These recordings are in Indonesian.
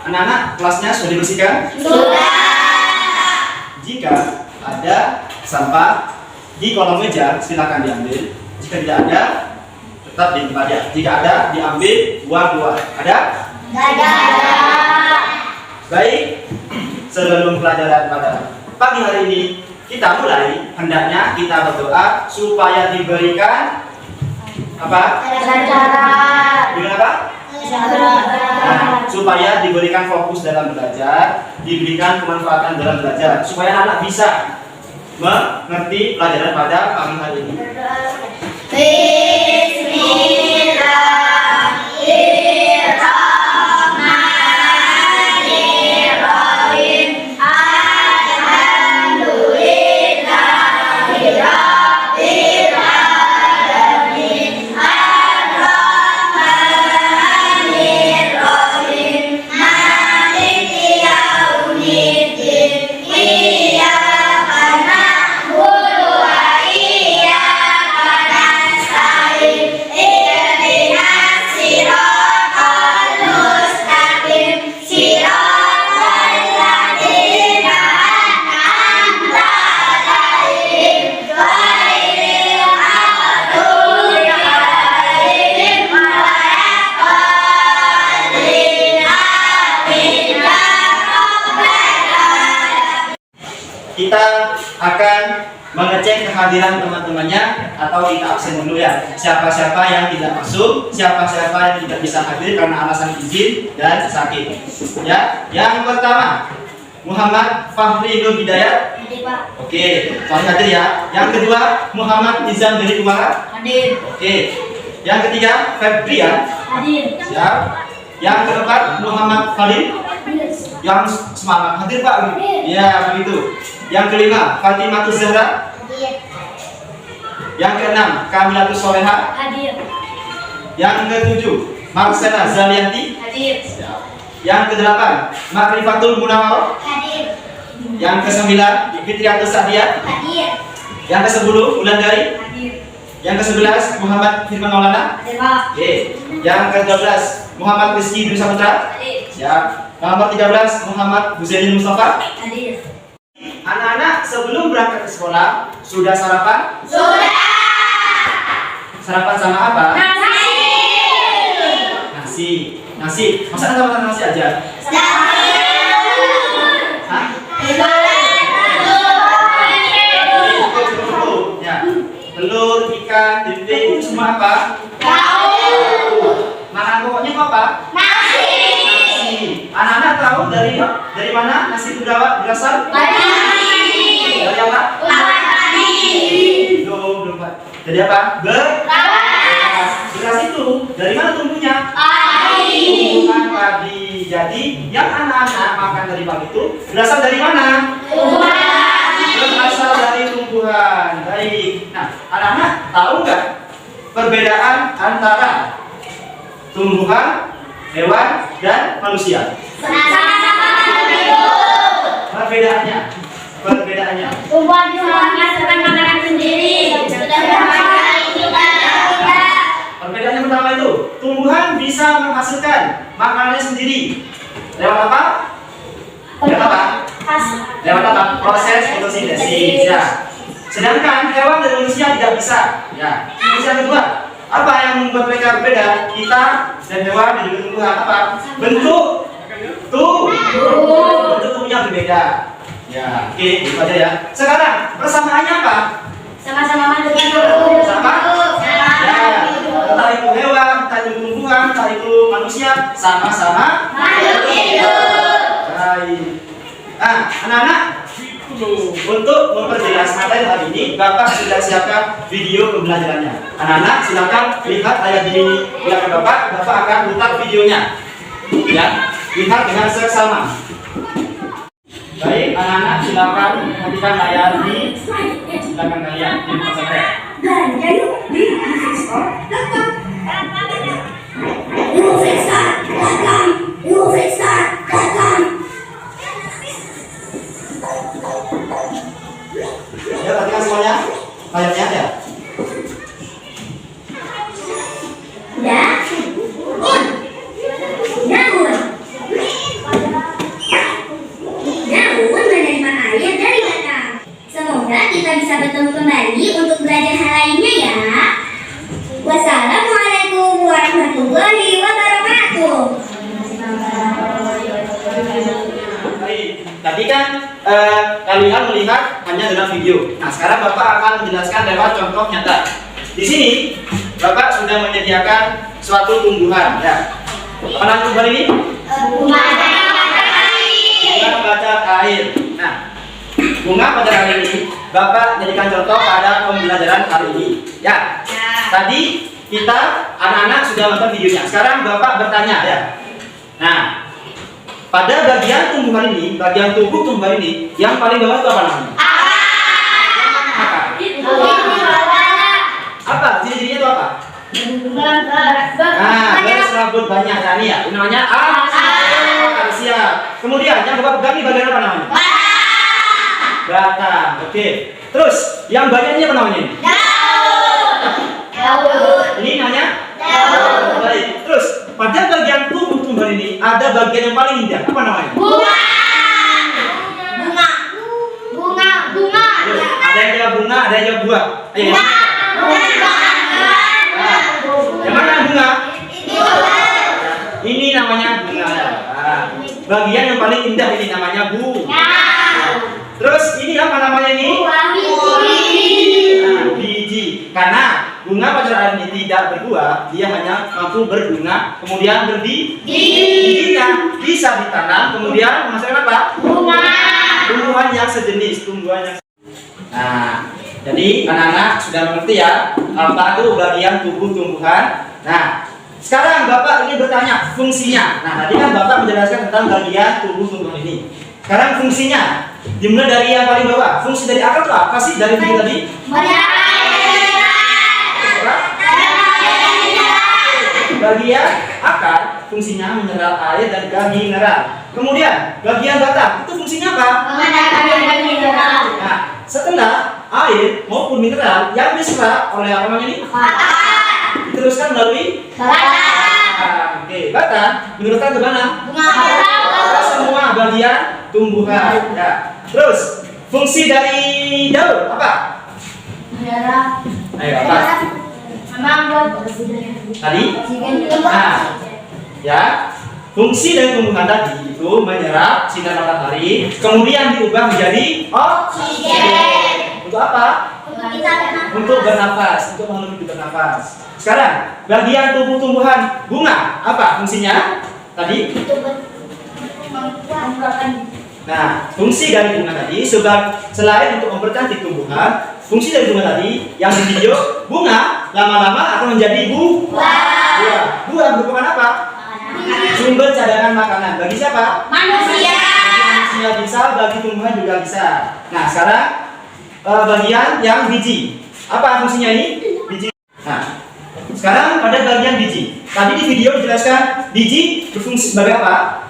Anak-anak, kelasnya sudah dibersihkan? Sudah. Jika ada sampah di kolong meja, silakan diambil. Jika tidak ada, tetap di tempatnya. Jika ada, diambil, buang keluar. Ada? Ada. Baik, sebelum pelajaran pada pagi hari ini kita mulai, hendaknya kita berdoa supaya diberikan apa? Cara. Dengan apa? Cara. Nah, supaya diberikan fokus dalam belajar, diberikan kemanfaatan dalam belajar, supaya anak bisa mengerti pelajaran pada pagi hari ini. Bismillahirrahmanirrahim. Alhamdulillahirabbil alamin. Ar-Rahmanirrahim. Maliki yaumiddin. Iyyaka na'budu wa iyyaka nasta'in. Ihdinas siratal mustaqim. Siratal ladzina an'amta 'alaihim ghairil maghdubi 'alaihim waladdallin. Amin ya rabbal alamin. Kita akan mengecek kehadiran teman-temannya atau kita absen dulu ya. Siapa-siapa yang tidak masuk, siapa-siapa yang tidak bisa hadir karena alasan izin dan sakit. Ya, yang pertama Muhammad Fahri Nur Hidayat. Hadir, Pak. Oke, soalnya hadir ya. Yang kedua Muhammad Nizam dari Kumara. Hadir. Oke. Yang ketiga Febrian. Hadir. Siap. Yang keempat Muhammad Khalil. Yang semangat hadir Pak. Ya begitu. Yang kelima Fatimah Zahra. Hadir. Yang keenam Kamilatus Soleha. Hadir. Yang ketujuh Marcela Zalianti. Hadir. Yang kedelapan Makrifatul Munawwaroh. Hadir. Yang kesembilan Fitriatus Sadia. Hadir. Yang kesepuluh Wulandari. Hadir. Yang kesebelas Muhammad Firman Maulana. Hadir, Pak. Oke. Yang ke-12 Muhammad Rizky Dwi Saputra. Hadir. Siap. Nomor 13 Muhammad Huzaini Mustafa. Hadir. Anak-anak sebelum berangkat ke sekolah sudah sarapan? Sudah. Sarapan sama apa? Nasi. Nasi. Nasi. Masa sama nasi aja? Hah? Cukup. Ya. Telur, ikan, tempe itu semua apa? Makan pokoknya apa? Nasi. Anak-anak tahu dari mana nasi itu berasal? Dari apa? Belum Pak. Dari apa? Beras itu dari mana tumbuhnya? Tumbuhan padi. Jadi yang anak-anak makan dari pagi itu berasal dari mana? Berasal dari tumbuhan. Baik. Nah, anak-anak tahu nggak perbedaan antara tumbuhan, hewan, dan manusia? Perbedaannya. Tumbuhan bisa menghasilkan makanan sendiri. Perbedaannya pertama itu, tumbuhan bisa menghasilkan makanannya sendiri. Lewat apa? Lewat apa? Lewat apa? Proses fotosintesis. Ya. Sedangkan hewan dan manusia tidak bisa. Ya. Terus yang kedua, apa yang membuat mereka berbeda? Kita dan hewan dan juga tumbuhan apa? Bentuk tubuhnya berbeda. Ya, oke, itu aja ya. Sekarang persamaannya apa? Sama-sama makhluk hidup. Sama? Ya, entah itu hewan, entah itu tumbuhan, entah itu manusia, sama-sama Makhluk hidup. baik. Nah, anak-anak, untuk memperjelas materi hari ini, Bapak sudah siapkan video pembelajarannya. Anak-anak, silakan lihat layar di belakang Bapak. Bapak akan putar videonya. Ya, lihat dengan seksama. Baik, anak-anak, silakan perhatikan layar di belakang kalian di pesantren. Belanja yuk di Investor.com. Investor.com. Ya, perhatikan semuanya. Layarnya ya. Namun kan kalian melihat hanya dalam video. Nah, sekarang Bapak akan menjelaskan lewat contoh nyata. Di sini Bapak sudah menyediakan suatu tumbuhan, ya. Apa nama tumbuhan ini? Bunga bacaan air. Nah, bunga bacaan air ini Bapak jadikan contoh pada pembelajaran hari ini. Ya. Tadi kita anak-anak sudah nonton videonya. Sekarang Bapak bertanya, ya. Nah, pada bagian tumbuhan ini, bagian tubuh tumbuhan ini, yang paling bawah itu apa namanya? Apa? Ciri-cirinya itu apa? Nah, berserabut banyak. Nah, ini ya, ini namanya siap. Kemudian yang Bapak pegang ini bagian apa namanya? Batang. Oke. Terus yang bagian ini apa namanya? Ini namanya? Baik. Terus pada bagian tubuh tumbuhan ini ada bagian yang paling indah. Apa namanya? Bunga. Ada yang jawab bunga, ada yang jawab buah. Ayo. Yang mana bunga? Ini namanya bunga. Bagian yang paling indah ini namanya bunga. Terus ini apa namanya ini? Biji. Karena bunga pacar air ini tidak berbuah, dia hanya mampu berbunga, kemudian bijinya bisa ditanam, kemudian menghasilkan apa? Tumbuhan yang sejenis, Nah, jadi anak-anak sudah mengerti ya apa itu bagian tubuh tumbuhan. Nah, sekarang Bapak ingin bertanya fungsinya. Nah, tadi kan Bapak menjelaskan tentang bagian tubuh tumbuhan ini. Sekarang fungsinya dimulai dari yang paling bawah. Fungsi dari akar itu apa sih dari video tadi? Bagian akar fungsinya mineral air dan gas mineral. Kemudian bagian batang itu fungsinya apa? Nah, setelah air maupun mineral yang diserap oleh apa namanya ini? Diteruskan melalui batang. Oke, batang meneruskan ke mana? Ke semua bagian tumbuhan. Ya. Terus fungsi dari daun apa? Ayo apa? Tadi? Nah, ya. Fungsi dari tumbuhan tadi itu menyerap sinar matahari, kemudian diubah menjadi oksigen. Untuk apa? Untuk bernafas, untuk makhluk hidup bernafas. Sekarang, bagian tubuh tumbuhan bunga apa fungsinya? Tadi? Nah, fungsi dari bunga tadi selain untuk mempercantik tumbuhan, fungsi dari bunga tadi yang di video bunga lama-lama akan menjadi buah. Buah merupakan apa? Sumber cadangan makanan bagi siapa? Manusia bisa, bagi tumbuhan juga bisa. Nah, sekarang bagian yang biji. Apa fungsinya ini? Biji. Nah, sekarang pada bagian biji. Tadi di video dijelaskan biji berfungsi sebagai apa?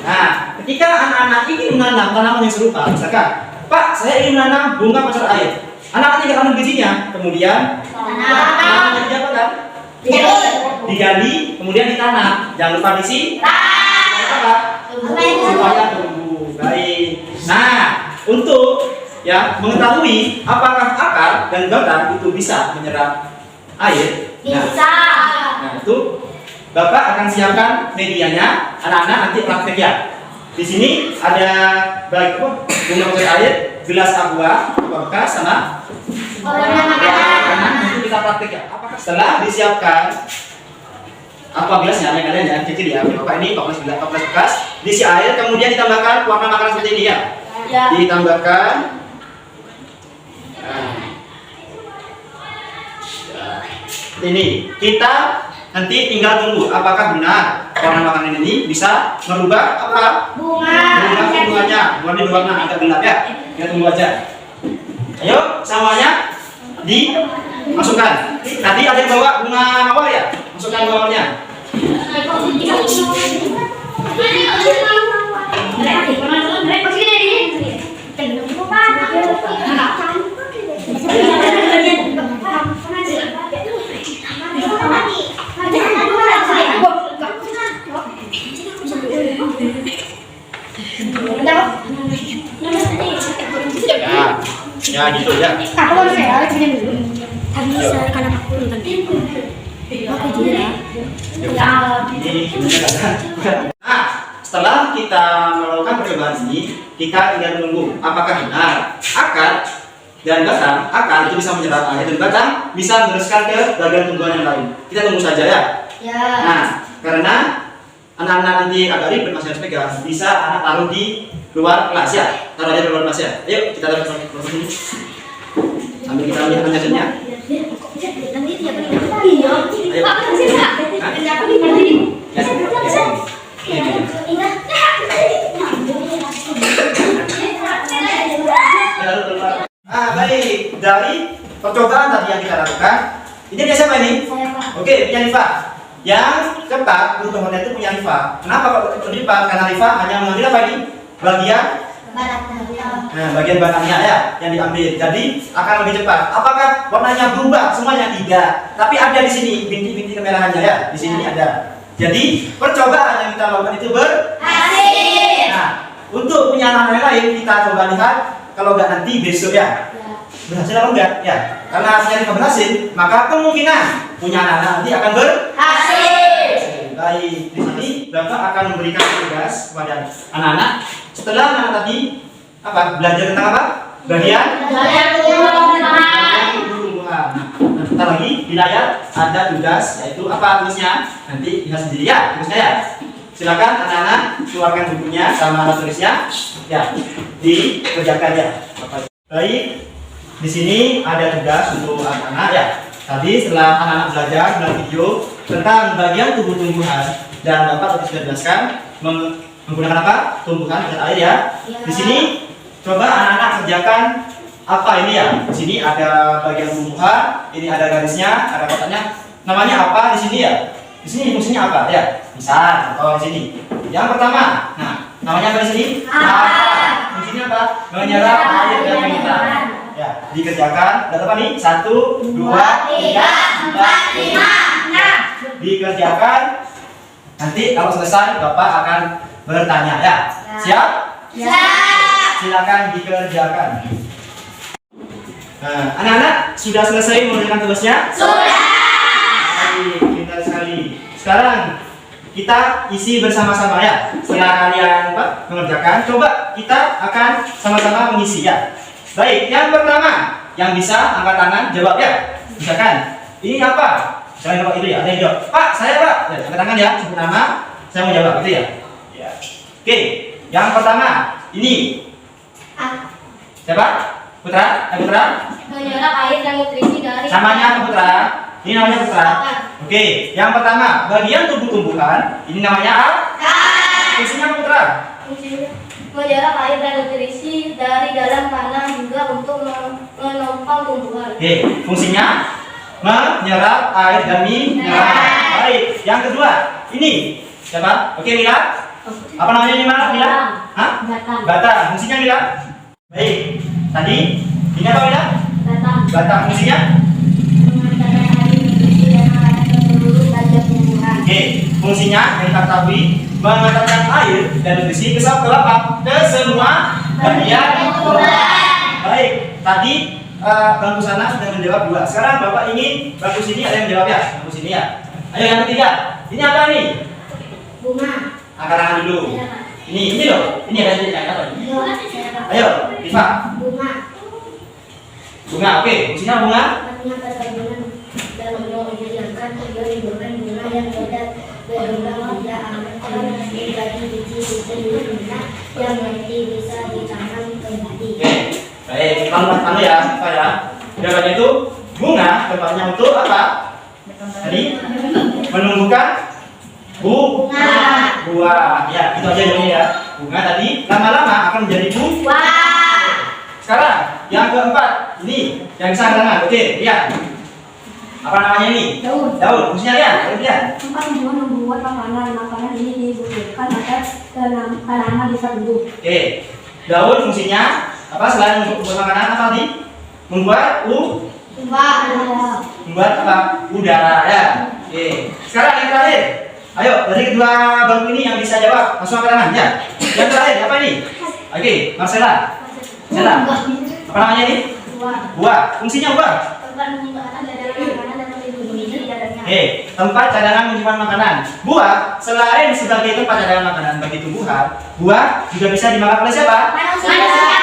Nah, ketika anak-anak ingin menanam tanaman yang serupa, misalkan, Pak, saya ingin menanam bunga pacar air. Anak-anak tinggal tanam bijinya, kemudian tanamannya diapakan? Digali, kemudian ditanam. Jangan lupa diisi supaya tumbuh baik. Nah, untuk ya mengetahui apakah akar dan batang itu bisa menyerap air. Nah, itu Bapak akan siapkan medianya. Anak-anak nanti praktek ya. Di sini ada baik bunga pacar air, gelas aqua bekas sama nanti kita praktek ya. Setelah disiapkan aqua gelasnya, yang kalian jangan kecil ya. Bapak ini 14 bekas, diisi air, kemudian ditambahkan warna makanan seperti ini ya. Ditambahkan. Nah, ini kita nanti tinggal tunggu apakah benar warna makanan ini bisa merubah apa? Bunganya. Warna berwarna agak gelap ya. Kita tunggu aja. Ayo semuanya dimasukkan. Tadi ada yang bawa bunga mawar ya? Masukkan mawarnya. Ya gitu ya. Nah, setelah setelah kita melakukan percobaan ini, kita tinggal menunggu apakah benar akar dan batang. Akar itu bisa menyerap air dan batang bisa meneruskan ke bagian tumbuhan yang lain. Kita tunggu saja ya. Ya. Nah, karena anak-anak nanti agak ribet masih harus pegang, bisa anak taruh di luar kelas ya. Taruh aja di luar kelas ya. Ayo kita taruh ke sini. Sambil kita lihat hasilnya. Nanti dia beli. Iya. Pak, sini Pak. Kenapa nih tadi? Ya. Ingat. Baik, dari percobaan tadi yang kita lakukan, ini dia siapa ini? Saya Pak. Oke, punya Rifa. Yang cepat berubah warna itu punya Rifa. Kenapa kok Rifa? Karena Rifa hanya mengambil apa ini? Bagian bagian batangnya ya yang diambil. Jadi akan lebih cepat. Apakah warnanya berubah? Semuanya tidak. Tapi ada di sini bintik-bintik kemerahannya ya. Di sini ada. Jadi percobaan yang kita lakukan itu berhasil. Nah, untuk punya anak lain kita coba lihat. Kalau enggak nanti besok ya. Berhasil atau enggak? Ya. Karena hasilnya berhasil, maka kemungkinan punya anak nanti akan berhasil. Baik, di sini Bapak akan memberikan tugas kepada anak-anak. Setelah anak tadi belajar tentang apa? Bagian tumbuhan. Nah, sebentar lagi di layar ada tugas, yaitu apa tugasnya? Nanti lihat sendiri ya tugasnya ya. Silakan anak-anak keluarkan bukunya sama alat tulisnya ya, dikerjakan ya. Baik, di sini ada tugas untuk anak-anak ya. Tadi setelah anak-anak belajar dalam video tentang bagian tubuh tumbuhan dan Bapak tadi sudah jelaskan menggunakan apa? Tumbuhan dan air ya. Di sini coba anak-anak kerjakan apa ini ya? Di sini ada bagian tumbuhan, ini ada garisnya, ada kotaknya. Namanya apa di sini ya? Di sini fungsinya apa ya? Misal atau di sini. Yang pertama, nah namanya apa di sini? Fungsinya apa? Menyerap air dan mengikat. Ya, dikerjakan. Dan apa nih? 1, 2, 3, 4, 5, 6. Dikerjakan. Nanti kalau selesai Bapak akan bertanya ya. Siap? Siap. Silakan dikerjakan. Nah, anak-anak sudah selesai mengerjakan tugasnya? Sudah. Baik, pintar sekali. Sekarang kita isi bersama-sama ya. Setelah kalian mengerjakan, coba kita akan sama-sama mengisi ya. Baik, yang pertama yang bisa angkat tangan jawab ya. Misalkan ini apa? Jangan jawab itu ya. Ada yang jawab, Pak, saya Pak. Ya, angkat tangan ya. Sebut nama, saya mau jawab itu ya. Ya. Oke, yang pertama ini siapa? Putra? Putra? Menyerap air dan nutrisi dari Namanya Putra. Ini namanya Putra. Oke, yang pertama bagian tubuh tumbuhan. Ini namanya akar. Fungsinya Putra. Menyerap air dan nutrisi dari dalam tanah juga untuk menopang tumbuhan. Oke, fungsinya menyerap air dan mineral. Baik, yang kedua ini siapa? Oke, Mila. Apa namanya ini Mila? Hah? Batang. Batang. Fungsinya Mila? Baik. Tadi ini apa Mila? Batang. Batang. Fungsinya? Mengantarkan air nutrisi dan makanan ke seluruh bagian tumbuhan. Oke, fungsinya yang kita ketahui mengantarkan air dan nutrisi ke apa? Ke semua bagian tumbuhan. Baik, tadi bangku sana sudah menjawab 2. Sekarang Bapak ingin bangku sini ada yang menjawab ya? Bangku sini ya. Ayo yang ketiga. Ini apa nih? Bunga. Angkat tangan dulu. Ini loh. Ini ada yang apa? Ayo, Diva. Bunga. Bunga, oke. Fungsinya bunga? Artinya perkebunan dalam menjalankan kehidupan bunga yang berkembang tidak akan menjadi biji-biji bunga yang nanti bisa ditanam kembali. Oke. Baik, pelan-pelan ya, Diva ya. Jawabannya itu bunga tempatnya untuk apa? Tadi menumbuhkan buah. Ya, itu aja jawabannya ya. Bunga tadi lama-lama akan menjadi buah. Sekarang yang keempat, ini yang bisa tangan. Oke, lihat. Apa namanya ini? Daun. Daun. Fungsinya lihat. Lihat. Tempat tumbuhan membuat makanan ini dibutuhkan agar tanaman bisa tumbuh. Oke. Daun fungsinya apa selain untuk membuat makanan apa tadi? Membuat membuat apa? Udara ya. Oke. Sekarang yang terakhir. Ayo, dari kedua bangku ini yang bisa jawab, langsung angkat tangan ya. Yang terakhir apa ini? Oke, Marcella. Marcella. Apa namanya ini? Buah. Fungsinya buah. Tempat makanan dan makanan dan melindungi di dalamnya. Oke, tempat cadangan menyimpan makanan. Buah selain sebagai tempat cadangan makanan bagi tumbuhan, buah juga bisa dimakan oleh siapa? Manusia.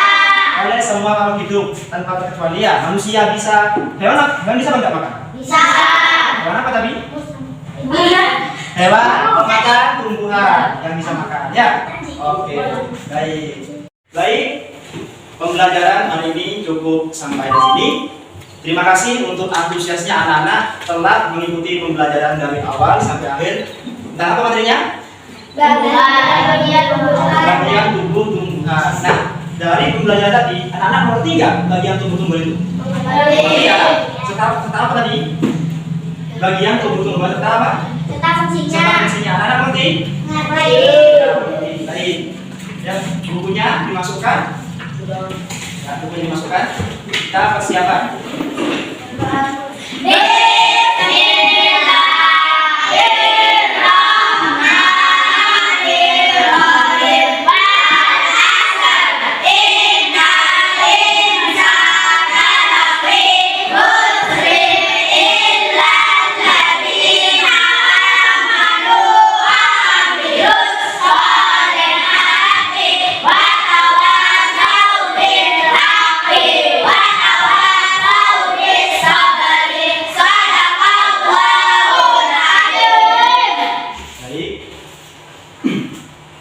Oleh semua makhluk hidup tanpa terkecuali. Manusia bisa, hewan bisa apa enggak makan? Bisa. Hewan apa tadi? Iya. Hewan pemakan tumbuhan yang bisa makan. Ya. Oke. Baik. Pembelajaran hari ini cukup sampai di sini. Terima kasih untuk antusiasnya anak-anak telah mengikuti pembelajaran dari awal sampai akhir. Tentang apa materinya? Bagian Bagian tubuh tumbuhan. Nah, dari pembelajaran tadi, anak-anak mengerti nggak bagian tubuh-tumbuhan itu? Mengerti ya? Serta apa tadi? Bagian tubuh-tumbuhan serta apa? Serta fungsinya. Serta fungsinya. Anak-anak mengerti? Baik. Baik. Ya, bukunya dimasukkan. Ya, bukunya dimasukkan. Kita persiapan.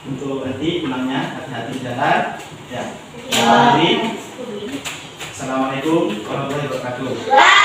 Untuk nanti pulangnya hati-hati di jalan. Ya. Assalamualaikum warahmatullahi wabarakatuh.